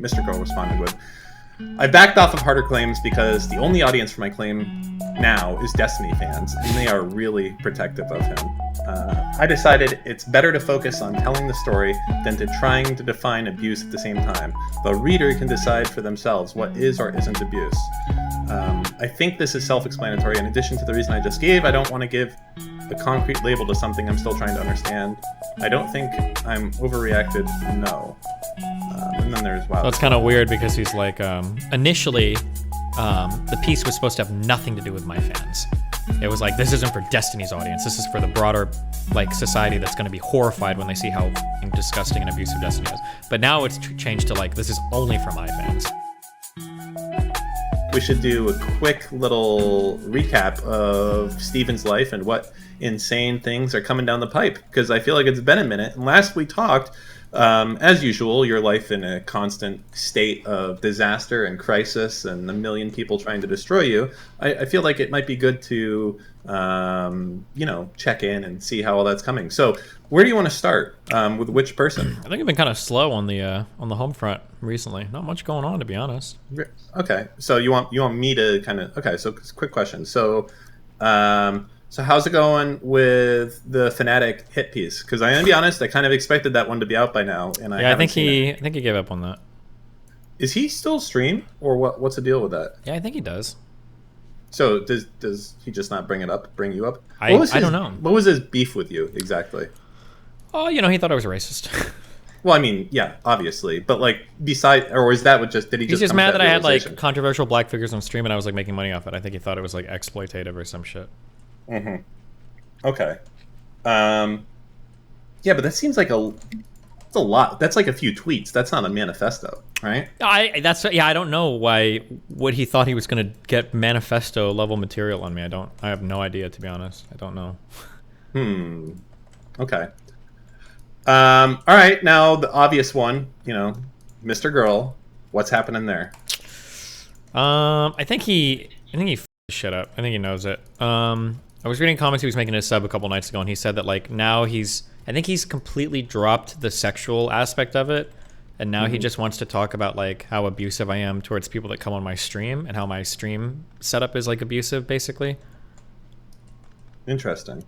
MrGirl responded with, I backed off of harder claims because the only audience for my claim now is Destiny fans, and they are really protective of him. I decided it's better to focus on telling the story than to trying to define abuse at the same time. The reader can decide for themselves what is or isn't abuse. I think this is self-explanatory. In addition to the reason I just gave, I don't want to give a concrete label to something I'm still trying to understand. I don't think I'm overreacted, no. And then there's, wow. So it's kind of weird because he's like, initially, the piece was supposed to have nothing to do with my fans. It was like, this isn't for Destiny's audience. This is for the broader, like, society that's going to be horrified when they see how disgusting and abusive Destiny is. But now it's changed to like, this is only for my fans. We should do a quick little recap of Steven's life and what insane things are coming down the pipe, because I feel like it's been a minute. And last we talked, as usual, your life in a constant state of disaster and crisis and a million people trying to destroy you. I feel like it might be good to, check in and see how all that's coming. So where do you want to start? With which person? I think I've been kind of slow on the home front recently. Not much going on, to be honest. Okay, so you want me to kind of, okay, so quick question. So how's it going with the Fnatic hit piece? Because I'm gonna be honest, I kind of expected that one to be out by now, and I think he gave up on that. Is he still stream, or what's the deal with that? Yeah, I think he does. So does he just not bring you up? I don't know. What was his beef with you exactly? Oh, he thought I was racist. Well, I mean, yeah, obviously, but like or is that what did he? He's just mad that I had like controversial black figures on stream and I was like making money off it. I think he thought it was like exploitative or some shit. Mm-hmm. Okay. Yeah, but that seems like that's a lot. That's like a few tweets. That's not a manifesto, right? I don't know what he thought he was going to get manifesto level material on me. I have no idea, to be honest. I don't know. Okay. All right. Now the obvious one, MrGirl. What's happening there? I think he f***ed shit up. I think he knows it. I was reading comments he was making a sub a couple nights ago, and he said that like now I think he's completely dropped the sexual aspect of it, and now he just wants to talk about like how abusive I am towards people that come on my stream and how my stream setup is like abusive, basically. Interesting.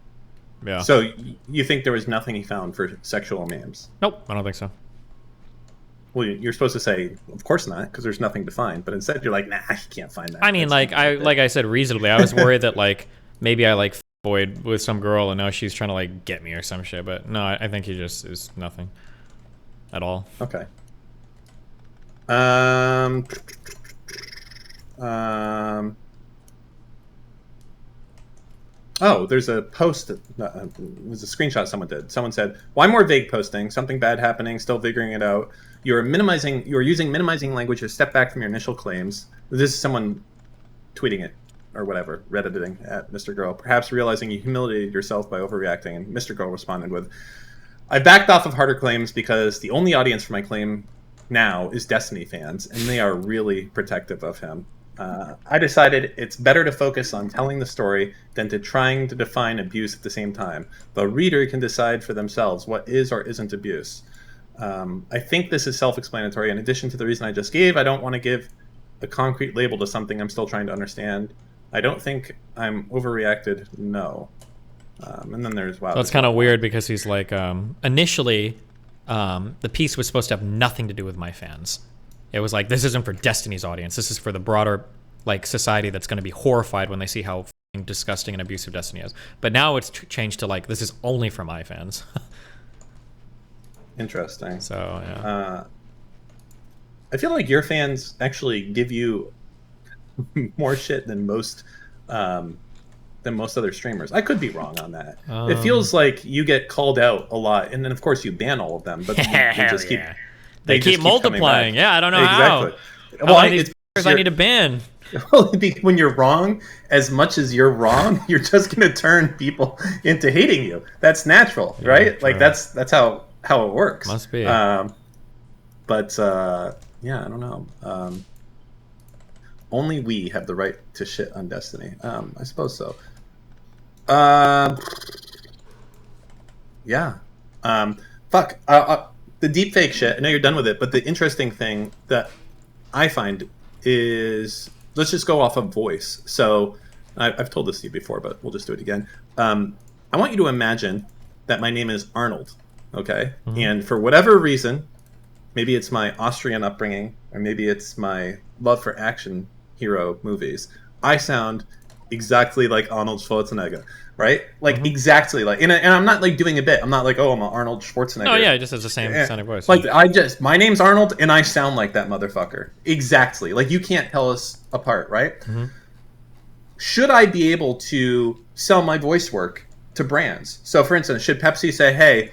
Yeah. So you think there was nothing he found for sexual memes? Nope, I don't think so. Well, you're supposed to say, of course not, because there's nothing to find. But instead, you're like, nah, I can't find that. I mean, like I said reasonably, I was worried that like maybe I like boyed with some girl and now she's trying to like get me or some shit. But no, I think he just is nothing at all. Okay. Oh, there's a post. It was a screenshot someone did. Someone said, "Why more vague posting? Something bad happening. Still figuring it out. You're using minimizing language to step back from your initial claims." This is someone tweeting it or whatever, redditing at MrGirl. Perhaps realizing you humiliated yourself by overreacting, and MrGirl responded with, "I backed off of harder claims because the only audience for my claim now is Destiny fans, and they are really protective of him. I decided it's better to focus on telling the story than to trying to define abuse at the same time. The reader can decide for themselves what is or isn't abuse. I think this is self-explanatory. In addition to the reason I just gave, I don't want to give a concrete label to something I'm still trying to understand. I don't think I'm overreacted, no." And then there's, wow. So it's kind of weird because he's like, initially, the piece was supposed to have nothing to do with my fans. It was like, this isn't for Destiny's audience. This is for the broader like society that's going to be horrified when they see how disgusting and abusive Destiny is. But now it's changed to like, this is only for my fans. Interesting. So yeah. I feel like your fans actually give you more shit than most other streamers. I could be wrong on that. It feels like you get called out a lot, and then of course you ban all of them, but they just keep. They keep multiplying. Yeah, I don't know exactly. how. Well, I need to ban. Well, when you're wrong, as much as you're wrong, you're just going to turn people into hating you. That's natural, right? True. Like that's how it works. Must be. But yeah, I don't know. Only we have the right to shit on Destiny. I suppose so. Yeah. Fuck. the deepfake shit, I know you're done with it, but the interesting thing that I find is, let's just go off of voice. So I've told this to you before, but we'll just do it again. I want you to imagine that my name is Arnold, okay? Mm-hmm. And for whatever reason, maybe it's my Austrian upbringing, or maybe it's my love for action hero movies, I sound exactly like Arnold Schwarzenegger, right? Like, mm-hmm. exactly like, and I'm not like doing a bit. I'm not like, oh, I'm an Arnold Schwarzenegger. Oh yeah, it just has the same sounding voice. Like, my name's Arnold, and I sound like that motherfucker. Exactly. Like, you can't tell us apart, right? Mm-hmm. Should I be able to sell my voice work to brands? So, for instance, should Pepsi say, hey,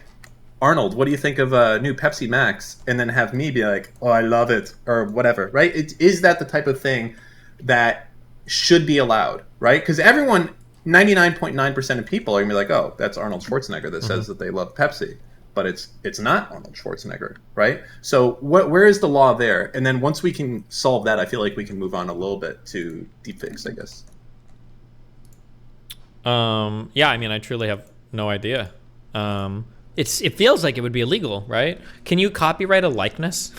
Arnold, what do you think of new Pepsi Max? And then have me be like, oh, I love it, or whatever, right? Is that the type of thing that should be allowed, right? Because everyone, 99.9% of people are gonna be like, oh, that's Arnold Schwarzenegger that says that they love Pepsi, but it's not Arnold Schwarzenegger, right? So where is the law there? And then once we can solve that, I feel like we can move on a little bit to deepfakes, I guess. Yeah, I mean, I truly have no idea. It feels like it would be illegal, right? Can you copyright a likeness?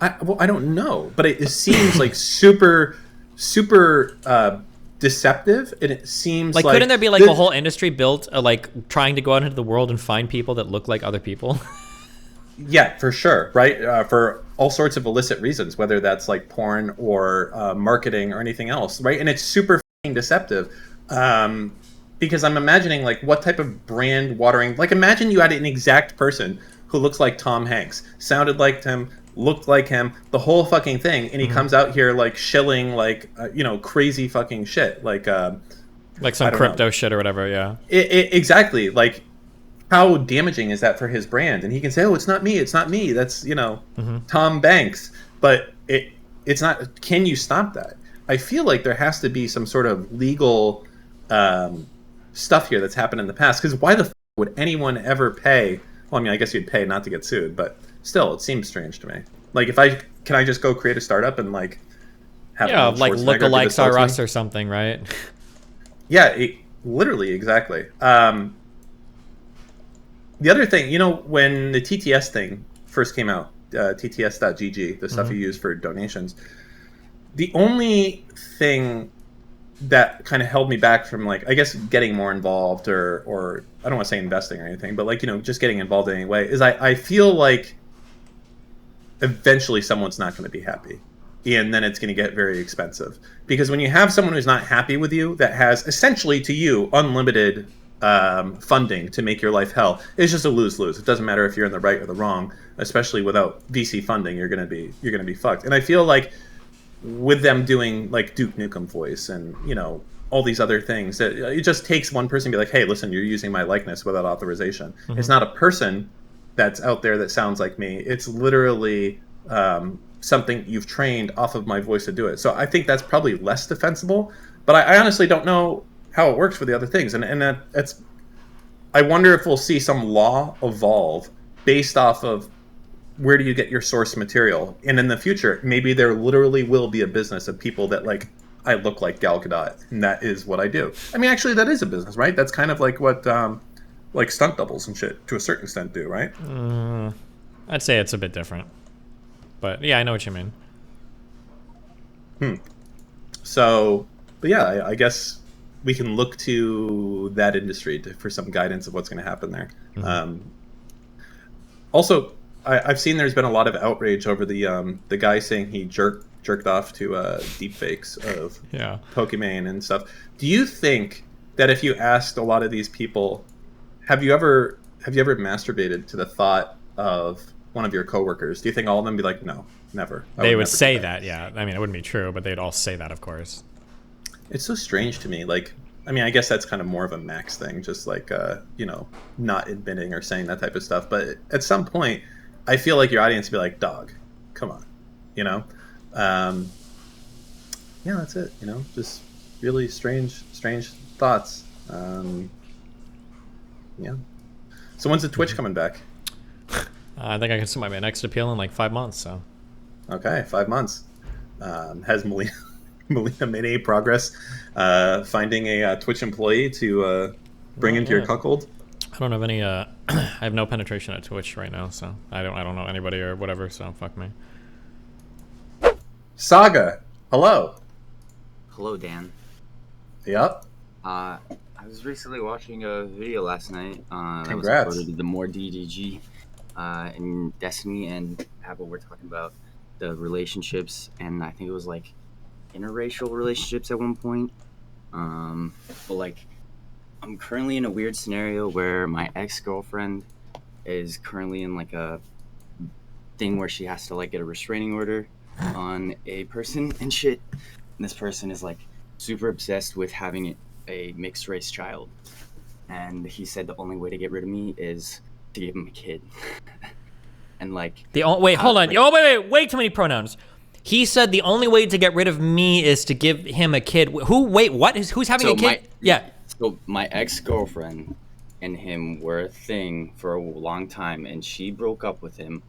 I don't know, but it seems like super deceptive, and it seems like couldn't there be like a whole industry built like trying to go out into the world and find people that look like other people? Yeah, for sure, right? For all sorts of illicit reasons, whether that's like porn or marketing or anything else, right? And it's super fucking deceptive. Because I'm imagining like what type of brand watering, like imagine you had an exact person who looks like Tom Hanks, sounded like him, looked like him, the whole fucking thing, and he comes out here like shilling like crazy fucking shit, like some crypto shit or whatever. Yeah, exactly. Like, how damaging is that for his brand? And he can say, oh, it's not me, that's Tom Banks, but it's not. Can you stop that? I feel like there has to be some sort of legal stuff here that's happened in the past, because why the would anyone ever pay? Well, I mean, I guess you'd pay not to get sued, but still, it seems strange to me. Like, can I just go create a startup and like have like lookalikes are us or something, right? Yeah, literally, exactly. The other thing, when the TTS thing first came out, TTS.gg, the stuff you use for donations, the only thing that kind of held me back from, like, I guess getting more involved or I don't want to say investing or anything, but like, just getting involved in any way, is I feel like eventually someone's not going to be happy, and then it's going to get very expensive, because when you have someone who's not happy with you, that has essentially to you unlimited funding to make your life hell, it's just a lose-lose. It doesn't matter if you're in the right or the wrong, especially without VC funding. You're going to be fucked. And I feel like with them doing like Duke Nukem voice and all these other things, that it just takes one person to be like, hey, listen, you're using my likeness without authorization. It's not a person that's out there that sounds like me. It's literally something you've trained off of my voice to do it. So I think that's probably less defensible, but I honestly don't know how it works for the other things, and that's, I wonder if we'll see some law evolve based off of where do you get your source material? And in the future, maybe there literally will be a business of people that like, I look like Gal Gadot, and that is what I do. I mean, actually, that is a business, right? That's kind of like what like stunt doubles and shit to a certain extent do, right? I'd say it's a bit different, but yeah, I know what you mean. So, but yeah, I guess we can look to that industry for some guidance of what's going to happen there. Also, I've seen there's been a lot of outrage over the guy saying he jerked off to deepfakes of Pokemon and stuff. Do you think that if you asked a lot of these people, have you ever masturbated to the thought of one of your coworkers? Do you think all of them would be like, no, never? They would say that, yeah. I mean, it wouldn't be true, but they'd all say that, of course. It's so strange to me. Like, I mean, I guess that's kind of more of a Max thing, just like not admitting or saying that type of stuff. But at some point, I feel like your audience would be like, dog, come on, yeah, that's it, just really strange thoughts. Yeah. So when's the Twitch coming back? I think I can submit my next appeal in like 5 months, so. Okay, 5 months. Has Melina made any progress finding a Twitch employee to bring into your cuckold? I don't have any I have no penetration at Twitch right now, so I don't know anybody or whatever. So fuck me. Saga, hello. Hello, Dan. Yep. I was recently watching a video last night. That was Congrats. uploaded to the More DDG and Destiny and Apple were talking about the relationships, and I think it was like interracial relationships at one point. But like, I'm currently in a weird scenario where my ex-girlfriend is currently in like a thing where she has to like get a restraining order on a person and shit. And this person is like super obsessed with having a mixed race child, and he said the only way to get rid of me is to give him a kid. And like wait, hold on. Way too many pronouns. He said the only way to get rid of me is to give him a kid. Who? Wait, what? Who's having a kid? Yeah. So my ex-girlfriend and him were a thing for a long time, and she broke up with him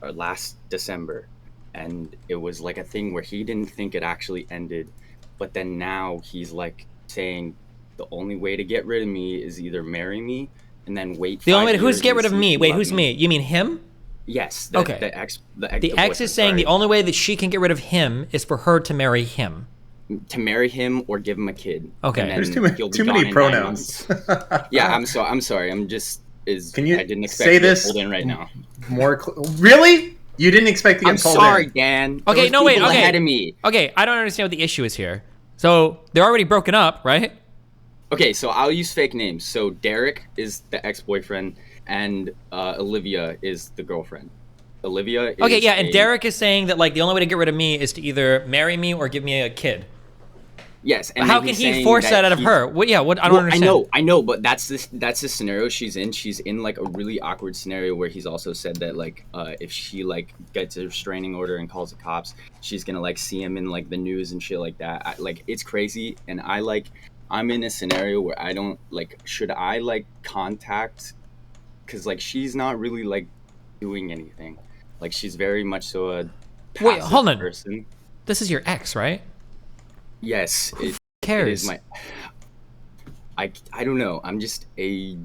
last December, and it was like a thing where he didn't think it actually ended, but then now he's like saying the only way to get rid of me is either marry me and then wait. The only way who's get rid of me? Wait, who's me? You mean him? Yes. Okay. The ex is saying the only way that she can get rid of him is for her to marry him. To marry him or give him a kid. Okay. There's too many pronouns. Yeah, I'm sorry. I didn't expect say to this get pulled in right now. Really? You didn't expect to get pulled in? I'm sorry, Dan. Okay, no, wait. Okay. Ahead of me. Okay, I don't understand what the issue is here. So they're already broken up, right? Okay, so I'll use fake names. So Derek is the ex-boyfriend, and Olivia is the girlfriend. Olivia is okay, yeah, and Derek is saying that like the only way to get rid of me is to either marry me or give me a kid. Yes, and how can he force that out of her? What? Yeah, what? I don't understand. I know, but that's the scenario she's in. She's in like a really awkward scenario where he's also said that like if she like gets a restraining order and calls the cops, she's gonna like see him in like the news and shit like that. Like it's crazy, and I'm in a scenario where I don't like. Should I like contact? Because like she's not really like doing anything. Like she's very much so a passive wait, hold on. person. This is your ex, right? Yes. Who cares? I don't know. I'm just a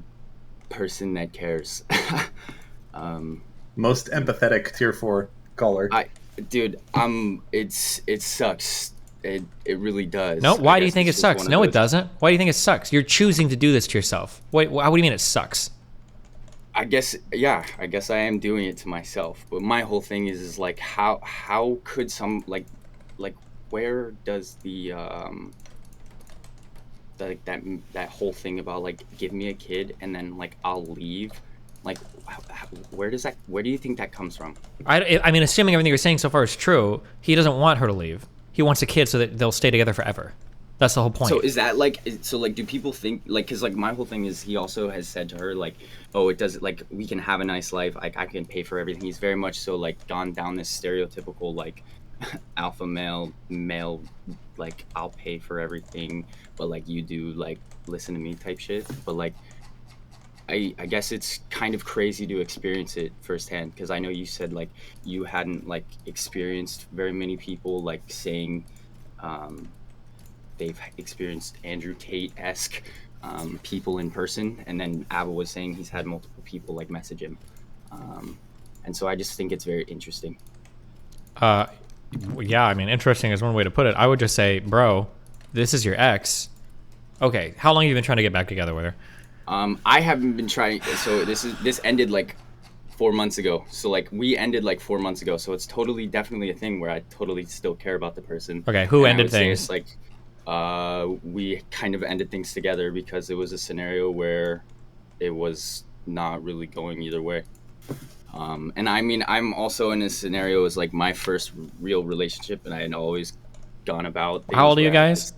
person that cares. Most empathetic tier 4 caller. It sucks. It really does. No, why do you think it sucks? No, it doesn't. Why do you think it sucks? You're choosing to do this to yourself. Wait, what do you mean it sucks? I guess I am doing it to myself. But my whole thing is like how could some like where does the that whole thing about like give me a kid and then like I'll leave, like where do you think that comes from? I mean, assuming everything you're saying so far is true, he doesn't want her to leave. He wants a kid so that they'll stay together forever. That's the whole point. So is that like do people think like, because like my whole thing is he also has said to her like, oh, it doesn't like we can have a nice life, like I can pay for everything. He's very much so like gone down this stereotypical like alpha male, like I'll pay for everything, but like you do like listen to me type shit. But like I guess it's kind of crazy to experience it firsthand, because I know you said like you hadn't like experienced very many people like saying they've experienced Andrew Tate-esque people in person, and then Abba was saying he's had multiple people like message him, and so I just think it's very interesting. Yeah, I mean, interesting is one way to put it. I would just say, bro, this is your ex. Okay, how long have you been trying to get back together with her? I haven't been trying. So this ended like 4 months ago. So like we ended like 4 months ago. So it's definitely a thing where I totally still care about the person. Okay, who ended things? It's like we kind of ended things together because it was a scenario where it was not really going either way. And I mean, I'm also in a scenario as like my first real relationship, and I had always gone about. How old are you guys?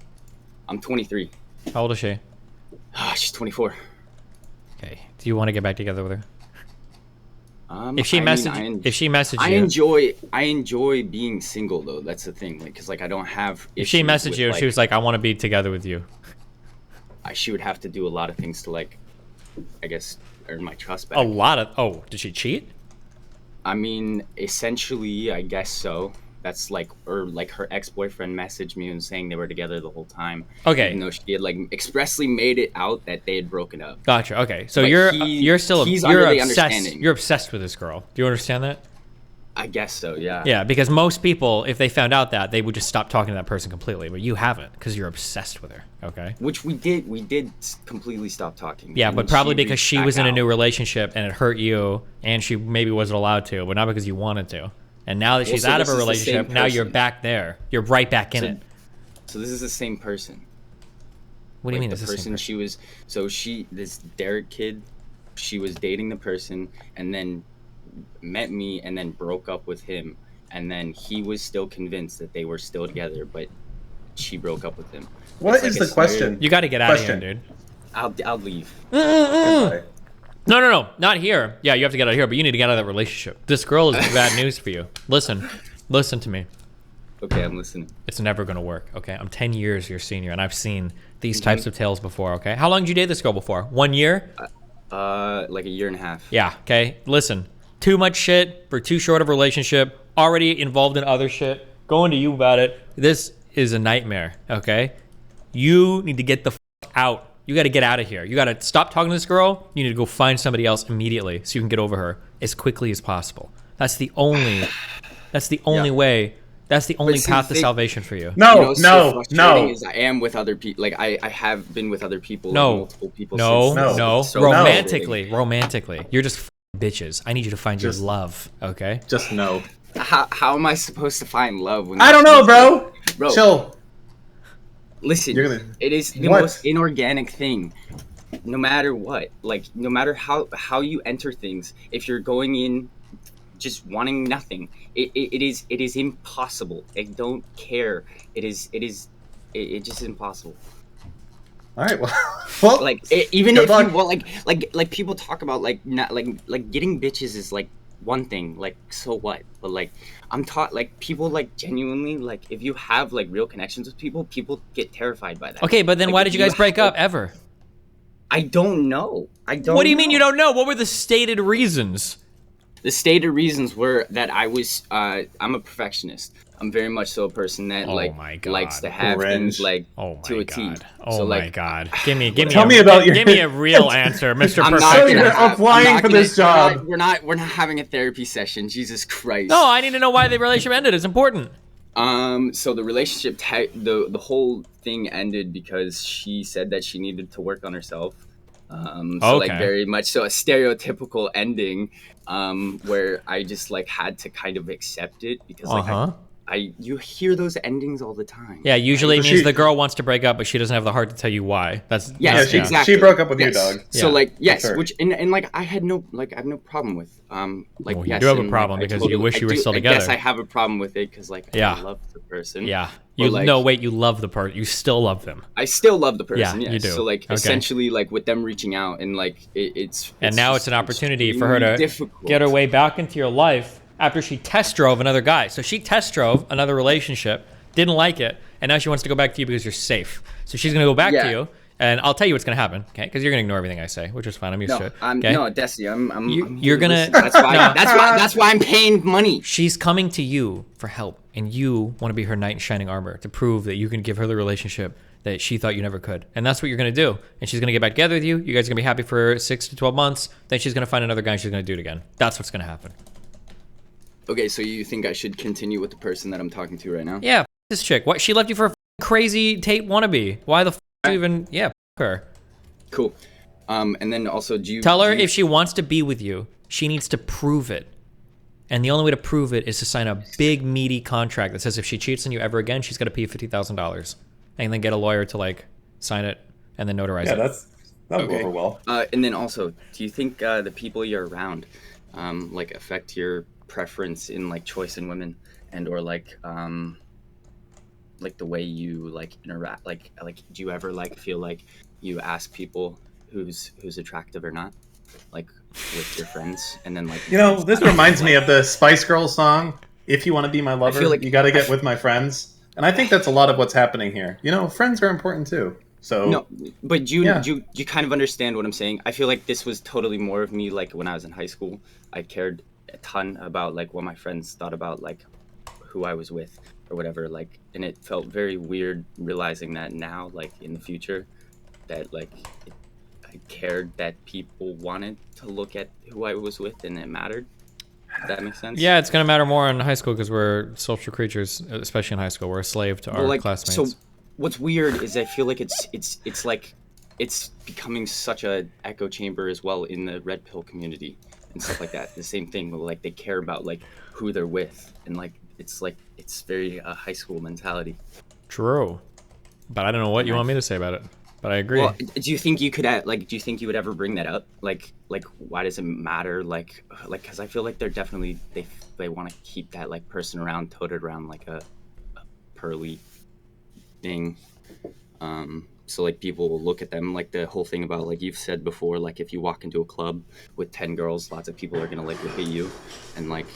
I'm 23. How old is she? She's 24. Okay. Do you want to get back together with her? If she messaged you, I enjoy being single though. That's the thing, like, cause like I don't have. If she messaged you, she was like, "I want to be together with you." She would have to do a lot of things to like, I guess, earn my trust back. Did she cheat? I mean, essentially, I guess so. that's like, or like her ex-boyfriend messaged me and saying they were together the whole time. Okay. Even though she had like expressly made it out that they had broken up. Gotcha. Okay. So But you're still he's you're under the obsessed. understanding. You're obsessed with this girl. Do you understand that? I guess so, yeah. Yeah, because most people, if they found out that, they would just stop talking to that person completely. But you haven't, because you're obsessed with her. Okay. Which we did completely stop talking. Yeah, And but probably she because reached she back was in a out. new relationship and it hurt you, and she maybe wasn't allowed to, but not because you wanted to. And now that she's so out of this a is the same relationship, now you're person. back there. You're right back in So- it. So this is the same person. What do you mean? The It's the same person she was, this Derek kid, she was dating the person and then met me and then broke up with him, and then he was still convinced that they were still together, but she broke up with him. What It's is like the a question? You got to get out of here, Question. dude. I'll leave. Goodbye. No, not here. Yeah, you have to get out of here, but you need to get out of that relationship. This girl is bad news for you. Listen to me. Okay, I'm listening. It's never gonna work. Okay, I'm 10 years your senior, and I've seen these types of tales before. Okay, how long did you date this girl before? 1 year? Like a year and a half. Yeah. Okay. Listen, too much shit for too short of a relationship. Already involved in other shit. Going to you about it. This is a nightmare. Okay. You need to get the out. You got to get out of here. You got to stop talking to this girl. You need to go find somebody else immediately so you can get over her as quickly as possible. That's the only. That's the only Yeah. way. That's the only see, path to they- salvation for you. No, You know, what's so no, frustrating no. is I am with other people. Like I have been with other people. No. Like, multiple people. No, since no, it's so romantically. You're just bitches. I need you to find Just- your love, okay? Just no. How am I supposed to find love when I don't know, bro. Bro, Chill. listen, You're gonna- it is the What? most inorganic thing. No matter what, like no matter how you enter things, if you're going in just wanting nothing, it is impossible. I don't care. It just is impossible. All right. Well, Like even Good if luck. you well, like people talk about like not like getting bitches is like one thing, like so what, but like I'm taught like people like genuinely like if you have like real connections with people get terrified by that. Okay, but then Like, why if did you guys break have- up ever? I don't know. What do you mean you don't know? What were the stated reasons? The stated reasons were that I was I'm a perfectionist. I'm very much so a person that Oh like my God. likes to have Cringe. things like Oh my to a T. god. Oh So, my like, god. Give me Tell me about your- give me a real answer, Mr. I'm not So Perfectionist. you're gonna have- applying I'm not for gonna- this job. We're not having a therapy session. Jesus Christ. No, I need to know why the relationship ended. It's important. So the relationship, the whole thing ended because she said that she needed to work on herself. So like Okay. very much so a stereotypical ending, where I just like had to kind of accept it because like Uh-huh. you hear those endings all the time. Yeah, usually it So means she- the girl wants to break up, but she doesn't have the heart to tell you why. That's Yes, that's- she- exactly. she broke up with you, Yes. dog. So Yeah, like yes, sure. which and like I have no problem with like Well, you yes, do have a and, problem I because you wish you were still I guess together. I have a problem with it because like Yeah. I love the person. Yeah. But, You like, no wait, you love the part. You still love them. I still love the person. Yeah, yes. you do. So like Okay. essentially like with them reaching out and like it's And now just it's an opportunity for her to extremely difficult. get her way back into your life after she test drove another guy. So she test drove another relationship, didn't like it, and now she wants to go back to you because you're safe. So she's gonna go back to Yeah. you, and I'll tell you what's gonna happen, okay? Because you're gonna ignore everything I say, which is fine. I'm used to No, it. I'm okay? no Destiny. I'm You- I'm you're here to gonna- listen. That's why. No. That's why I'm paying money. She's coming to you for help, and you want to be her knight in shining armor to prove that you can give her the relationship that she thought you never could. And that's what you're going to do. And she's going to get back together with you. You guys are going to be happy for 6 to 12 months. Then she's going to find another guy and she's going to do it again. That's what's going to happen. Okay, so you think I should continue with the person that I'm talking to right now? Yeah, this chick. What? She left you for a crazy Tate wannabe. Why the you even... Yeah, her. Cool. And then also, do you Tell her do you- if she wants to be with you, she needs to prove it. And the only way to prove it is to sign a big, meaty contract that says if she cheats on you ever again, she's got to pay you $50,000. And then get a lawyer to, like, sign it and then notarize yeah, it. that'll go Okay. over well. And then also, do you think the people you're around, like affect your preference in like choice in women, and or like the way you like interact? Like, do you ever like feel like you ask people who's attractive or not, like with your friends, and then like You know, this reminds me of the Spice Girls song, "If you want to be my lover, feel like- you got to get with my friends." And I think that's a lot of what's happening here. You know, friends are important too. So No, but you Yeah. you kind of understand what I'm saying. I feel like this was totally more of me like when I was in high school. I cared a ton about like what my friends thought about like who I was with or whatever. Like, and it felt very weird realizing that now, like in the future, that like I cared that people wanted to look at who I was with and it mattered. Does that make sense? Yeah, it's gonna matter more in high school because we're social creatures, especially in high school. We're a slave to our classmates. So what's weird is I feel like it's like it's becoming such a echo chamber as well in the red pill community and stuff like that. The same thing, like they care about like who they're with, and like it's very high school mentality. True, but I don't know what you want me to say about it. But I agree. Well, do you think you could do you think you would ever bring that up? Like why does it matter? Like because I feel like they're definitely they want to keep that like person around, toted around like a pearly thing. So like people will look at them, like the whole thing about like you've said before, like if you walk into a club with 10 girls, lots of people are gonna like look at you and like.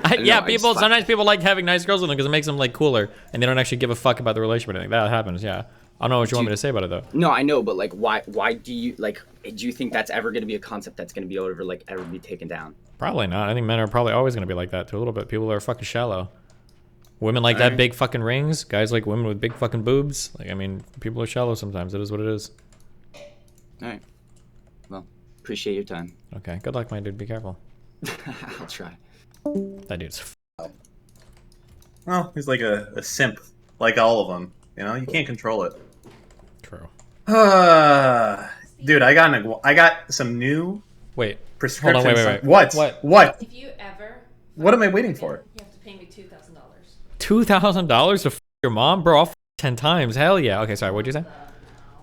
Sometimes people like having nice girls with them because it makes them like cooler, and they don't actually give a fuck about the relationship or anything. That happens, yeah. I don't know what you want me to say about it though. No, I know, but like, why do you like? Do you think that's ever going to be a concept that's going to be ever be taken down? Probably not. I think men are probably always going to be like that too a little bit. People are fucking shallow. Women like that big fucking rings. Guys like women with big fucking boobs. Like, I mean, people are shallow sometimes. It is what it is. All right. Well, appreciate your time. Okay. Good luck, my dude. Be careful. I'll try. That dude's. Well, he's like a simp, like all of them. You know, you can't control it. True. Dude, I got some new prescriptions. Hold on, wait. What? If you ever... What am I waiting for? You have to pay me $2,000. $2,000 to f your mom? Bro, I'll f 10 times. Hell yeah. Okay, sorry, what'd you say?